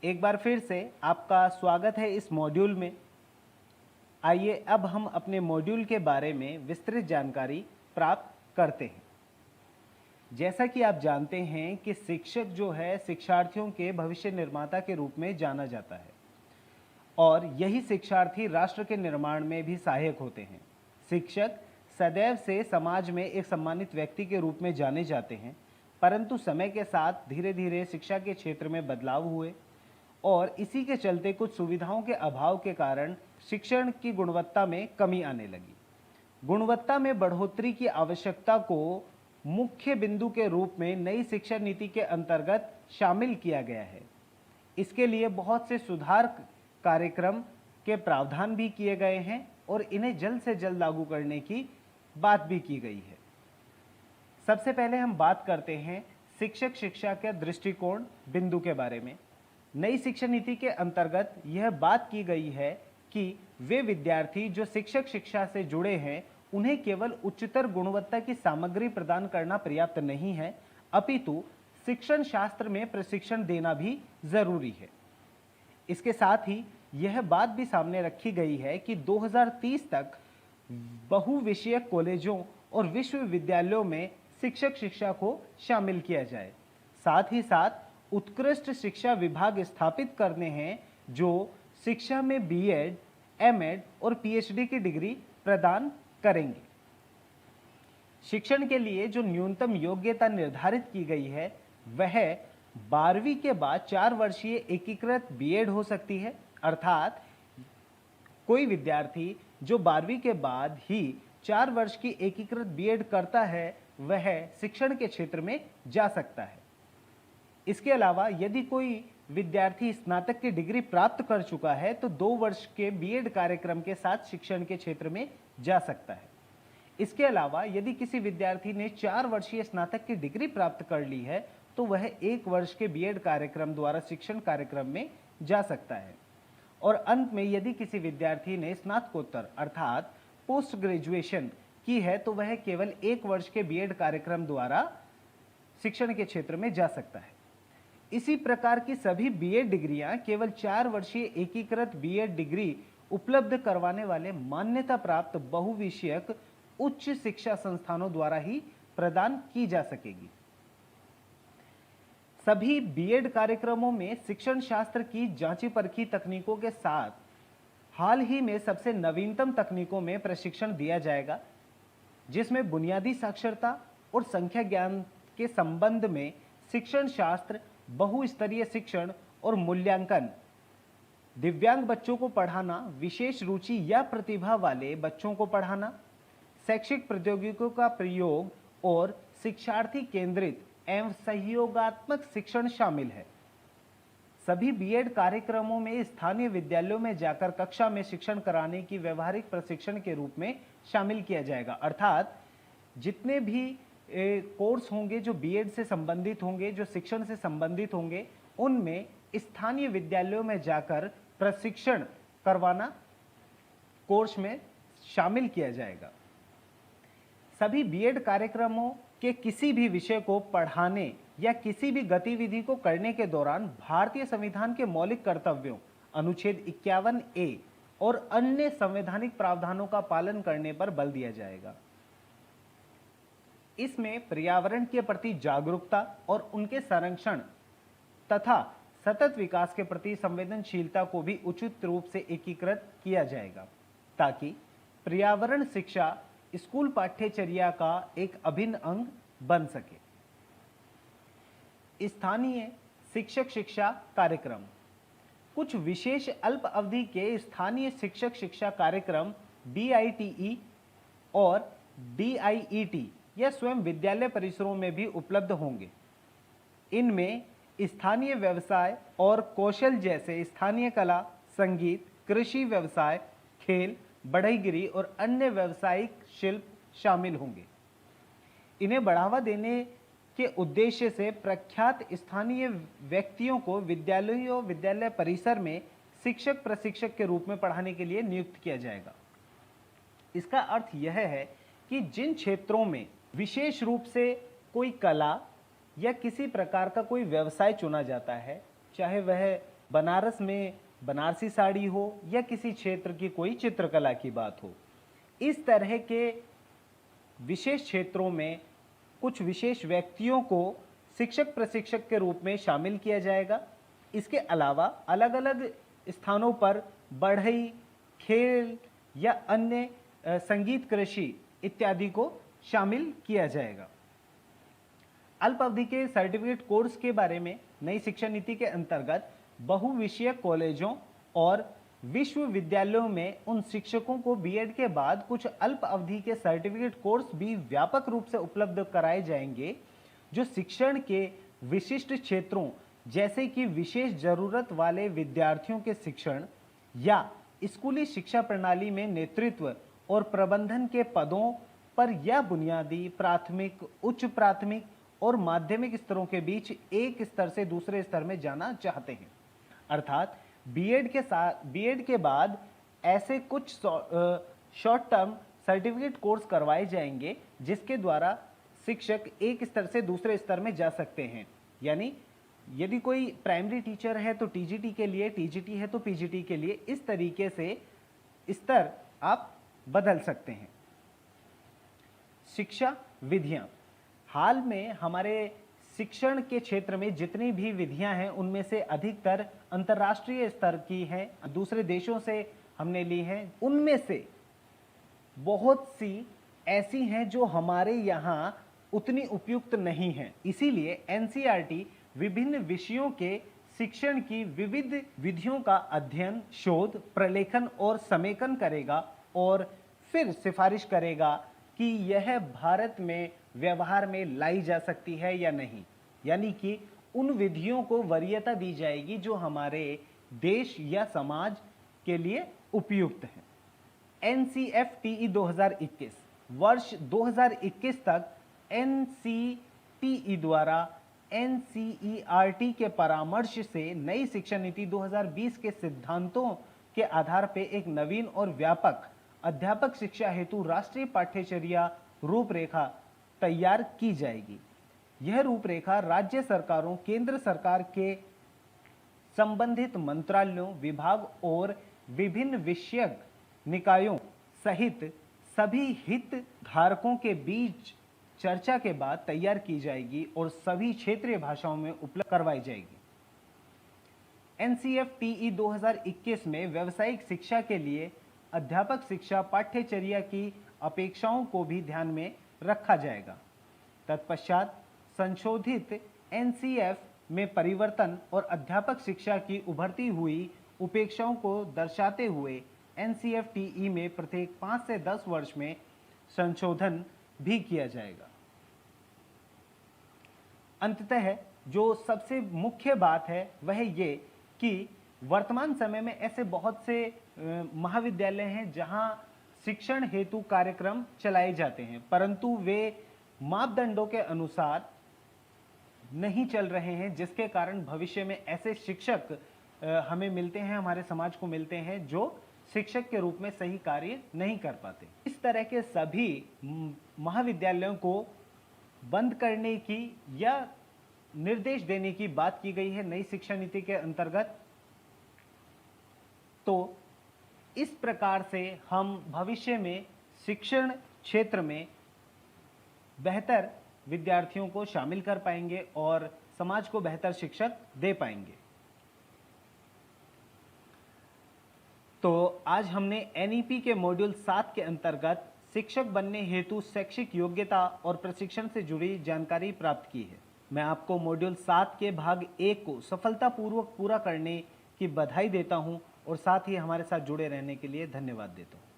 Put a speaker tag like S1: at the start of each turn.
S1: एक बार फिर से आपका स्वागत है इस मॉड्यूल में। आइए अब हम अपने मॉड्यूल के बारे में विस्तृत जानकारी प्राप्त करते हैं। जैसा कि आप जानते हैं कि शिक्षक जो है शिक्षार्थियों के भविष्य निर्माता के रूप में जाना जाता है और यही शिक्षार्थी राष्ट्र के निर्माण में भी सहायक होते हैं। शिक्षक सदैव से समाज में एक सम्मानित व्यक्ति के रूप में जाने जाते हैं, परंतु समय के साथ धीरे धीरे शिक्षा के क्षेत्र में बदलाव हुए और इसी के चलते कुछ सुविधाओं के अभाव के कारण शिक्षण की गुणवत्ता में कमी आने लगी। गुणवत्ता में बढ़ोतरी की आवश्यकता को मुख्य बिंदु के रूप में नई शिक्षा नीति के अंतर्गत शामिल किया गया है। इसके लिए बहुत से सुधार कार्यक्रम के प्रावधान भी किए गए हैं और इन्हें जल्द से जल्द लागू करने की बात भी की गई है। सबसे पहले हम बात करते हैं शिक्षक शिक्षा के दृष्टिकोण बिंदु के बारे में। नई शिक्षा नीति के अंतर्गत यह बात की गई है कि वे विद्यार्थी जो शिक्षक शिक्षा से जुड़े हैं उन्हें केवल उच्चतर गुणवत्ता की सामग्री प्रदान करना पर्याप्त नहीं है, अपितु शिक्षण शास्त्र में प्रशिक्षण देना भी जरूरी है। इसके साथ ही यह बात भी सामने रखी गई है कि 2030 तक बहुविषयक कॉलेजों और विश्वविद्यालयों में शिक्षक शिक्षा को शामिल किया जाए। साथ ही साथ उत्कृष्ट शिक्षा विभाग स्थापित करने हैं जो शिक्षा में बीएड, एमएड और पीएचडी की डिग्री प्रदान करेंगे। शिक्षण के लिए जो न्यूनतम योग्यता निर्धारित की गई है वह 12वीं के बाद 4 वर्षीय एकीकृत बीएड हो सकती है, अर्थात कोई विद्यार्थी जो 12वीं के बाद ही 4 वर्ष की एकीकृत बीएड करता है वह शिक्षण के क्षेत्र में जा सकता है। इसके अलावा यदि कोई विद्यार्थी स्नातक की डिग्री प्राप्त कर चुका है तो 2 वर्ष के बीएड कार्यक्रम के साथ शिक्षण के क्षेत्र में जा सकता है। इसके अलावा यदि किसी विद्यार्थी ने 4 वर्षीय स्नातक की डिग्री प्राप्त कर ली है तो वह 1 वर्ष के बीएड कार्यक्रम द्वारा शिक्षण कार्यक्रम में जा सकता है। और अंत में यदि किसी विद्यार्थी ने स्नातकोत्तर अर्थात पोस्ट ग्रेजुएशन की है तो वह केवल 1 वर्ष के बीएड कार्यक्रम द्वारा शिक्षण के क्षेत्र में जा सकता है। इसी प्रकार की सभी बीएड डिग्रियां केवल 4 वर्षीय एकीकृत बीएड डिग्री उपलब्ध करवाने वाले मान्यता प्राप्त बहुविषयक उच्च शिक्षा संस्थानों द्वारा ही प्रदान की जा सकेगी। सभी बीएड कार्यक्रमों में शिक्षण शास्त्र की जांची परखी तकनीकों के साथ हाल ही में सबसे नवीनतम तकनीकों में प्रशिक्षण दिया जाएगा, जिसमें बुनियादी साक्षरता और संख्या ज्ञान के संबंध में शिक्षण शास्त्र, बहुस्तरीय शिक्षण और मूल्यांकन, दिव्यांग बच्चों को पढ़ाना, विशेष रुचि या प्रतिभा वाले बच्चों को पढ़ाना, शैक्षिक प्रौद्योगिकियों का प्रयोग और शिक्षार्थी केंद्रित एवं सहयोगात्मक शिक्षण शामिल है। सभी बीएड कार्यक्रमों में स्थानीय विद्यालयों में जाकर कक्षा में शिक्षण कराने की व्यवहारिक प्रशिक्षण के रूप में शामिल किया जाएगा, अर्थात जितने भी कोर्स होंगे जो बीएड से संबंधित होंगे, जो शिक्षण से संबंधित होंगे, उनमें स्थानीय विद्यालयों में जाकर प्रशिक्षण करवाना कोर्स में शामिल किया जाएगा। सभी बीएड कार्यक्रमों के किसी भी विषय को पढ़ाने या किसी भी गतिविधि को करने के दौरान भारतीय संविधान के मौलिक कर्तव्यों अनुच्छेद 51A और अन्य संवैधानिक प्रावधानों का पालन करने पर बल दिया जाएगा। इसमें पर्यावरण के प्रति जागरूकता और उनके संरक्षण तथा सतत विकास के प्रति संवेदनशीलता को भी उचित रूप से एकीकृत किया जाएगा, ताकि पर्यावरण शिक्षा स्कूल पाठ्यचर्या का एक अभिन्न अंग बन सके। स्थानीय शिक्षक शिक्षा कार्यक्रम। कुछ विशेष अल्प अवधि के स्थानीय शिक्षक शिक्षा कार्यक्रम BITE और DIET या स्वयं विद्यालय परिसरों में भी उपलब्ध होंगे। इनमें स्थानीय व्यवसाय और कौशल जैसे स्थानीय कला, संगीत, कृषि व्यवसाय, खेल, बढ़ईगिरी और अन्य व्यावसायिक शिल्प शामिल होंगे। इन्हें बढ़ावा देने के उद्देश्य से प्रख्यात स्थानीय व्यक्तियों को विद्यालयों विद्यालय परिसर में शिक्षक प्रशिक्षक के रूप में पढ़ाने के लिए नियुक्त किया जाएगा। इसका अर्थ यह है कि जिन क्षेत्रों में विशेष रूप से कोई कला या किसी प्रकार का कोई व्यवसाय चुना जाता है, चाहे वह बनारस में बनारसी साड़ी हो या किसी क्षेत्र की कोई चित्रकला की बात हो, इस तरह के विशेष क्षेत्रों में कुछ विशेष व्यक्तियों को शिक्षक प्रशिक्षक के रूप में शामिल किया जाएगा। इसके अलावा अलग अलग स्थानों पर बढ़ई, खेल या अन्य संगीत, कृषि इत्यादि को शामिल किया जाएगा। अल्प अवधि के सर्टिफिकेट कोर्स के बारे में नई शिक्षा नीति के अंतर्गत बहुविषयक कॉलेजों और विश्वविद्यालयों में उन शिक्षकों को बीएड के बाद कुछ अल्प अवधि के सर्टिफिकेट कोर्स भी व्यापक रूप से उपलब्ध कराए जाएंगे, जो शिक्षण के विशिष्ट क्षेत्रों जैसे कि विशेष जरूरत वाले विद्यार्थियों के शिक्षण या स्कूली शिक्षा प्रणाली में नेतृत्व और प्रबंधन के पदों पर या बुनियादी, प्राथमिक, उच्च प्राथमिक और माध्यमिक स्तरों के बीच एक स्तर से दूसरे स्तर में जाना चाहते हैं। अर्थात बीएड के बाद ऐसे कुछ शॉर्ट टर्म सर्टिफिकेट कोर्स करवाए जाएंगे जिसके द्वारा शिक्षक एक स्तर से दूसरे स्तर में जा सकते हैं। यानी यदि कोई प्राइमरी टीचर है तो टीजीटी के लिए, टीजीटी है तो पीजीटी के लिए, इस तरीके से स्तर आप बदल सकते हैं। शिक्षा विधियां, हाल में हमारे शिक्षण के क्षेत्र में जितनी भी विधियां हैं उनमें से अधिकतर अंतर्राष्ट्रीय स्तर की हैं, दूसरे देशों से हमने ली हैं। उनमें से बहुत सी ऐसी हैं जो हमारे यहाँ उतनी उपयुक्त नहीं हैं। इसीलिए एनसीईआरटी विभिन्न विषयों के शिक्षण की विविध विधियों का अध्ययन, शोध, प्रलेखन और समेकन करेगा और फिर सिफारिश करेगा कि यह भारत में व्यवहार में लाई जा सकती है या नहीं। यानी कि उन विधियों को वरीयता दी जाएगी जो हमारे देश या समाज के लिए उपयुक्त हैं। एनसीएफटीई 2021 वर्ष 2021 तक एनसीटीई द्वारा एनसीईआरटी के परामर्श से नई शिक्षा नीति 2020 के सिद्धांतों के आधार पर एक नवीन और व्यापक अध्यापक शिक्षा हेतु राष्ट्रीय पाठ्यचर्या रूपरेखा तैयार की जाएगी। यह रूपरेखा राज्य सरकारों, केंद्र सरकार के संबंधित मंत्रालयों, विभाग और विभिन्न विषयक निकायों सहित सभी हितधारकों के बीच चर्चा के बाद तैयार की जाएगी और सभी क्षेत्रीय भाषाओं में उपलब्ध करवाई जाएगी। एनसीएफटीई 2021 में व्यावसायिक शिक्षा के लिए अध्यापक शिक्षा पाठ्यचर्या की अपेक्षाओं को भी ध्यान में रखा जाएगा। तत्पश्चात संशोधित एनसीएफ में परिवर्तन और अध्यापक शिक्षा की उभरती हुई उपेक्षाओं को दर्शाते हुए एनसीएफटीई में प्रत्येक 5 से 10 वर्ष में संशोधन भी किया जाएगा। अंततः जो सबसे मुख्य बात है वह ये कि वर्तमान समय में ऐसे बहुत से महाविद्यालय हैं जहां शिक्षण हेतु कार्यक्रम चलाए जाते हैं, परंतु वे मापदंडों के अनुसार नहीं चल रहे हैं, जिसके कारण भविष्य में ऐसे शिक्षक हमें मिलते हैं, हमारे समाज को मिलते हैं जो शिक्षक के रूप में सही कार्य नहीं कर पाते। इस तरह के सभी महाविद्यालयों को बंद करने की या निर्देश देने की बात की गई है नई शिक्षा नीति के अंतर्गत। तो इस प्रकार से हम भविष्य में शिक्षण क्षेत्र में बेहतर विद्यार्थियों को शामिल कर पाएंगे और समाज को बेहतर शिक्षक दे पाएंगे। तो आज हमने एनईपी के मॉड्यूल 7 के अंतर्गत शिक्षक बनने हेतु शैक्षिक योग्यता और प्रशिक्षण से जुड़ी जानकारी प्राप्त की है। मैं आपको मॉड्यूल 7 के भाग 1 को सफलतापूर्वक पूरा करने की बधाई देता हूं और साथ ही हमारे साथ जुड़े रहने के लिए धन्यवाद देता हूं।